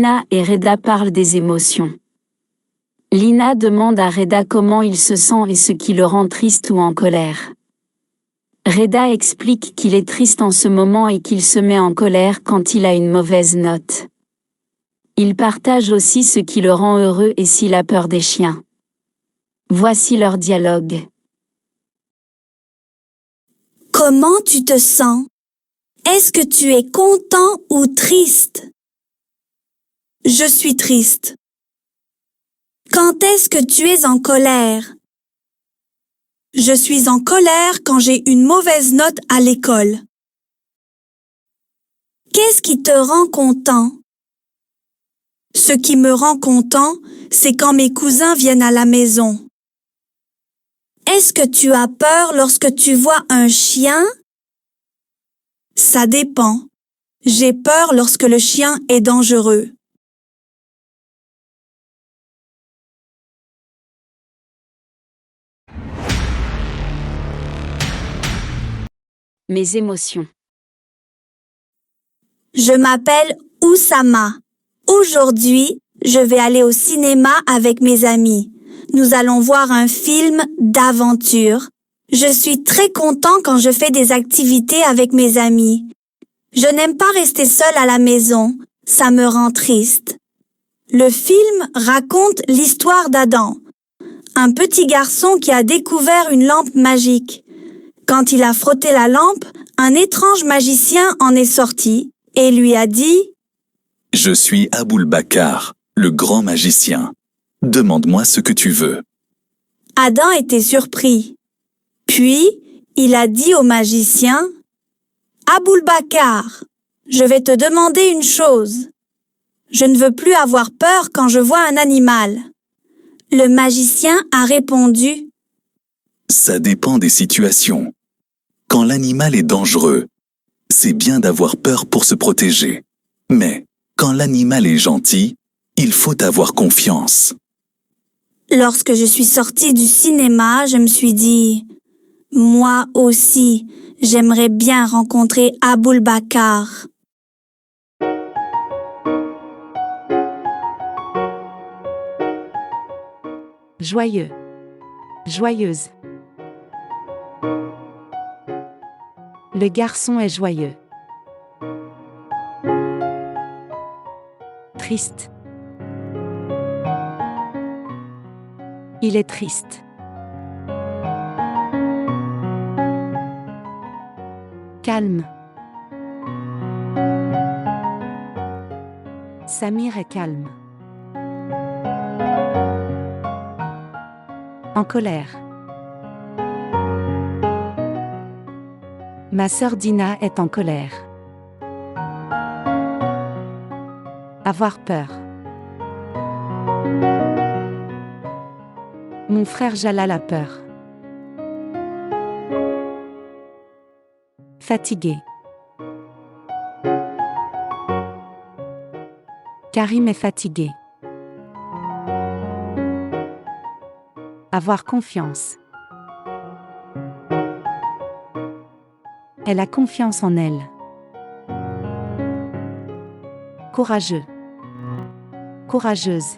Lina et Reda parlent des émotions. Lina demande à Reda comment il se sent et ce qui le rend triste ou en colère. Reda explique qu'il est triste en ce moment et qu'il se met en colère quand il a une mauvaise note. Il partage aussi ce qui le rend heureux et s'il a peur des chiens. Voici leur dialogue. Comment tu te sens? Est-ce que tu es content ou triste? Je suis triste. Quand est-ce que tu es en colère? Je suis en colère quand j'ai une mauvaise note à l'école. Qu'est-ce qui te rend content? Ce qui me rend content, c'est quand mes cousins viennent à la maison. Est-ce que tu as peur lorsque tu vois un chien? Ça dépend. J'ai peur lorsque le chien est dangereux. Mes émotions. Je m'appelle Oussama. Aujourd'hui, je vais aller au cinéma avec mes amis. Nous allons voir un film d'aventure. Je suis très content quand je fais des activités avec mes amis. Je n'aime pas rester seule à la maison. Ça me rend triste. Le film raconte l'histoire d'Adam, un petit garçon qui a découvert une lampe magique. Quand il a frotté la lampe, un étrange magicien en est sorti et lui a dit « Je suis Aboul-Bakar, le grand magicien. Demande-moi ce que tu veux. » Adam était surpris. Puis, il a dit au magicien « Aboul-Bakar, je vais te demander une chose. Je ne veux plus avoir peur quand je vois un animal. » Le magicien a répondu « Ça dépend des situations. Quand l'animal est dangereux, c'est bien d'avoir peur pour se protéger. Mais quand l'animal est gentil, il faut avoir confiance. » Lorsque je suis sortie du cinéma, je me suis dit « Moi aussi, j'aimerais bien rencontrer Aboul-Bakar. » Joyeux. Joyeuse. Le garçon est joyeux. Triste. Il est triste. Calme. Samir est calme. En colère. Ma sœur Dina est en colère. Avoir peur. Mon frère Jalal a peur. Fatigué. Karim est fatigué. Avoir confiance. Elle a confiance en elle. Courageux. Courageuse.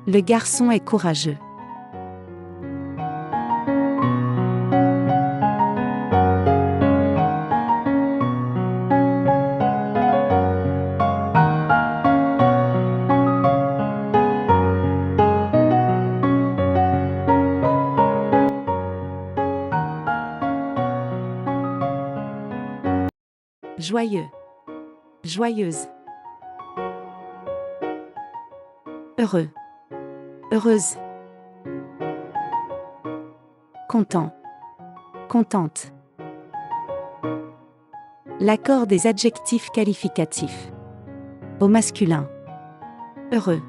Le garçon est courageux. Joyeux. Joyeuse. Heureux. Heureuse. Content. Contente. L'accord des adjectifs qualificatifs. Au masculin. Heureux.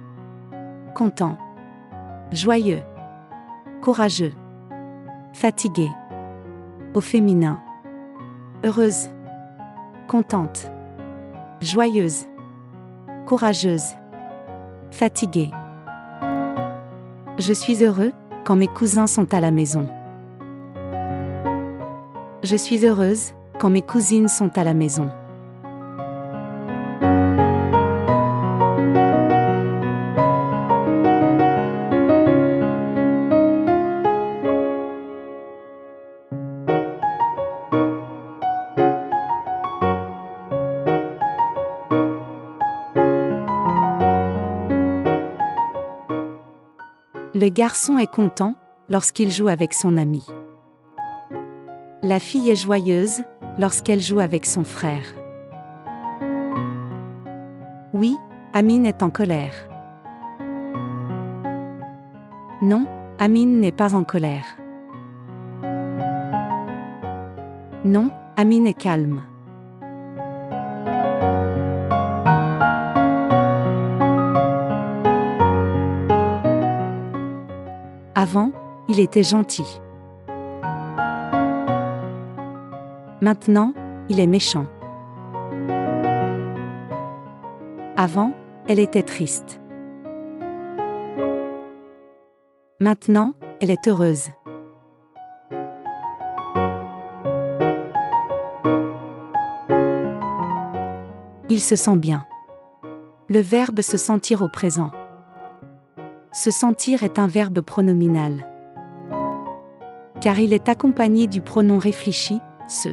Content. Joyeux. Courageux. Fatigué. Au féminin. Heureuse. Contente. Joyeuse. Courageuse. Fatiguée. Je suis heureux quand mes cousins sont à la maison. Je suis heureuse quand mes cousines sont à la maison. Le garçon est content lorsqu'il joue avec son ami. La fille est joyeuse lorsqu'elle joue avec son frère. Oui, Amine est en colère. Non, Amine n'est pas en colère. Non, Amine est calme. Avant, il était gentil. Maintenant, il est méchant. Avant, elle était triste. Maintenant, elle est heureuse. Il se sent bien. Le verbe se sentir au présent. Se sentir est un verbe pronominal. Car il est accompagné du pronom réfléchi, se.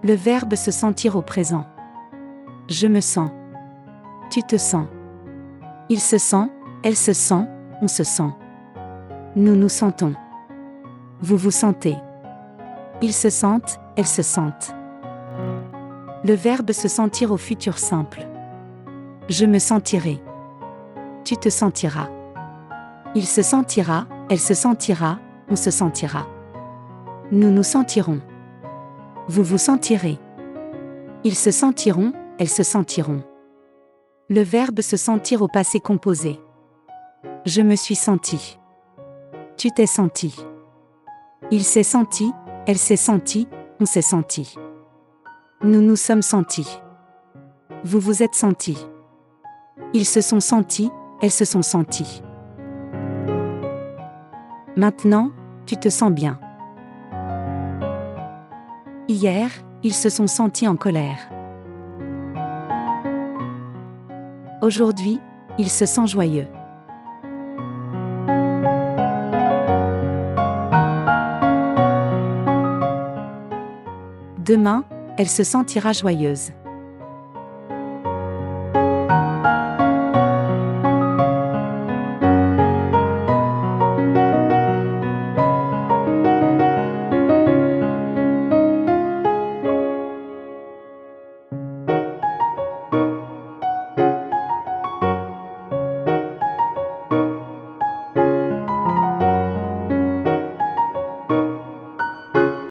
Le verbe se sentir au présent. Je me sens. Tu te sens. Il se sent, elle se sent, on se sent. Nous nous sentons. Vous vous sentez. Ils se sentent, elles se sentent. Le verbe se sentir au futur simple. Je me sentirai. Tu te sentiras. Il se sentira, elle se sentira, on se sentira. Nous nous sentirons. Vous vous sentirez. Ils se sentiront, elles se sentiront. Le verbe se sentir au passé composé. Je me suis senti. Tu t'es senti. Il s'est senti, elle s'est sentie, on s'est senti. Nous nous sommes sentis. Vous vous êtes sentis. Ils se sont sentis, elles se sont senties. Maintenant, tu te sens bien. Hier, ils se sont sentis en colère. Aujourd'hui, il se sent joyeux. Demain, elle se sentira joyeuse.